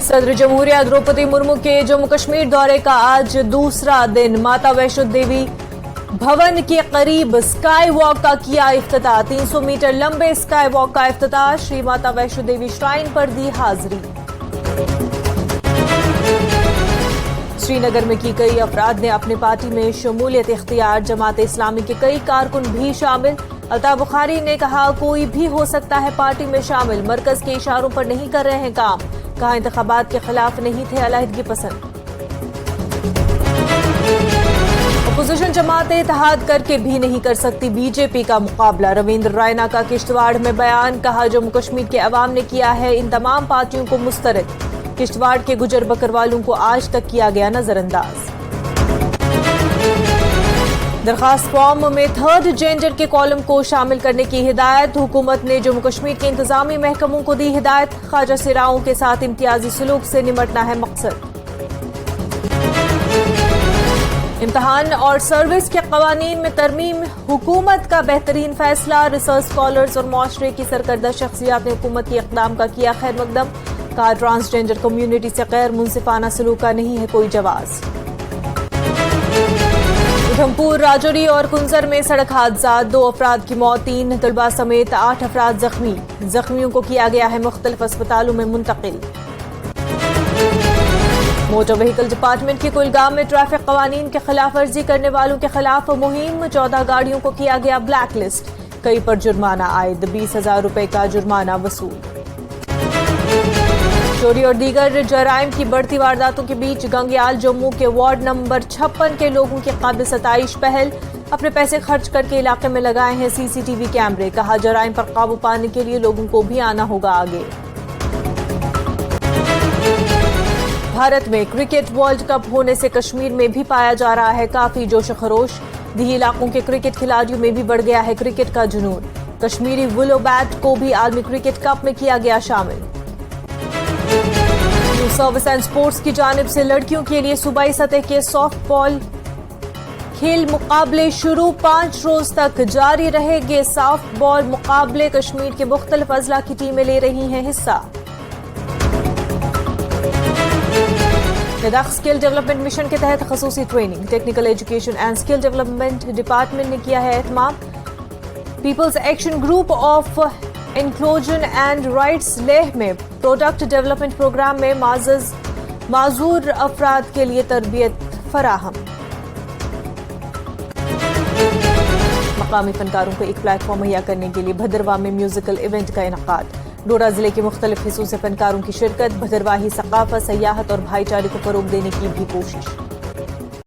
صدر جمہوریہ द्रौपदी मुर्मू के जम्मू कश्मीर दौरे का आज दूसरा दिन। माता वैष्णो देवी भवन के करीब स्काई वॉक का किया इफ्तिताह। 300 मीटर लंबे स्काई वॉक का इफ्तिताह। श्री माता वैष्णो देवी श्राइन पर दी हाजिरी। श्रीनगर में की कई अफराद ने अपनी पार्टी में शमूलियत इख्तियार। जमात इस्लामी के कई कारकुन भी शामिल। अल्ताफ बुखारी ने कहा कोई भी हो सकता है पार्टी में शामिल। मरकज के इशारों पर नहीं कर रहे हैं काम। कहा इंतखाबात के खिलाफ नहीं थे अलहदगी पसंद। अपोजिशन जमातें इत्तेहाद करके भी नहीं कर सकती बीजेपी का मुकाबला। रविंद्र रायना का किश्तवाड़ में बयान। कहा जम्मू कश्मीर के अवाम ने किया है इन तमाम पार्टियों को मुस्तरद। किश्तवाड़ के गुजर बकरवालों को आज तक किया गया नजरअंदाज। दरखास्त फॉर्म में थर्ड जेंडर के कॉलम को शामिल करने की हिदायत। हुकूमत ने जम्मू कश्मीर के इंतजामी महकमों को दी हिदायत। ख्वाजा सिराओं के साथ इम्तियाजी सलूक से निमटना है मकसद। इम्तिहान और सर्विस के कवानीन में तरमीम हुकूमत का बेहतरीन फैसला। रिसर्च स्कॉलर्स और मुआशरे की सरकर्दा शख्सियात ने हुकूमत के इक़दाम का किया खैर मकदम। कहा ट्रांसजेंडर कम्युनिटी से गैर मुनसिफाना सलूक का नहीं है कोई जवाज। उधमपुर, राजौरी और कुंजर में सड़क हादसा। 2 अफराद की मौत, 3 तलबा समेत 8 अफराद जख्मी। जख्मियों को किया गया है मुख्तलिफ अस्पतालों में मुंतकिल। मोटर व्हीकल डिपार्टमेंट की कुलगाम में ट्रैफिक कवानीन के खिलाफ वर्जी करने वालों के खिलाफ मुहिम। 14 गाड़ियों को किया गया ब्लैक लिस्ट। कई पर जुर्माना आयद। 20,000 रुपए का जुर्माना वसूल। चोरी और दीगर जराइम की बढ़ती वारदातों के बीच गंगयाल जम्मू के वार्ड नंबर 56 के लोगों की काबिल सताइश पहल। अपने पैसे खर्च करके इलाके में लगाए हैं सीसीटीवी कैमरे। कहा जराइम पर काबू पाने के लिए लोगों को भी आना होगा आगे। भारत में क्रिकेट वर्ल्ड कप होने से कश्मीर में भी पाया जा रहा है काफी जोश खरोश। दिही इलाकों के क्रिकेट खिलाड़ियों में भी बढ़ गया है क्रिकेट का जुनून। कश्मीरी विलो बैट को भी आलमी क्रिकेट कप में किया गया शामिल। सर्विस एंड स्पोर्ट्स की जानिब से लड़कियों के लिए सूबाई सतह के सॉफ्ट बॉल खेल मुकाबले शुरू। 5 रोज तक जारी रहेंगे सॉफ्ट बॉल मुकाबले। कश्मीर के मुख्तलिफ अजला की टीमें ले रही हैं हिस्सा। लद्दाख स्किल डेवलपमेंट मिशन के तहत खसूसी training. Technical education and skill development department ने किया है एहतमाम। People's action group of inclusion and rights Leh में प्रोडक्ट डेवलपमेंट प्रोग्राम में माजूर अफराद के लिए तरबियत फराहम। मकामी फनकारों को एक प्लेटफॉर्म मुहैया करने के लिए भदरवाह में म्यूजिकल इवेंट का इनकाद। डोडा जिले के मुख्तलिफ हिस्सों से फनकारों की शिरकत। भदरवाही सकाफत, सयाहत और भाईचारे को फरोग देने की भी कोशिश।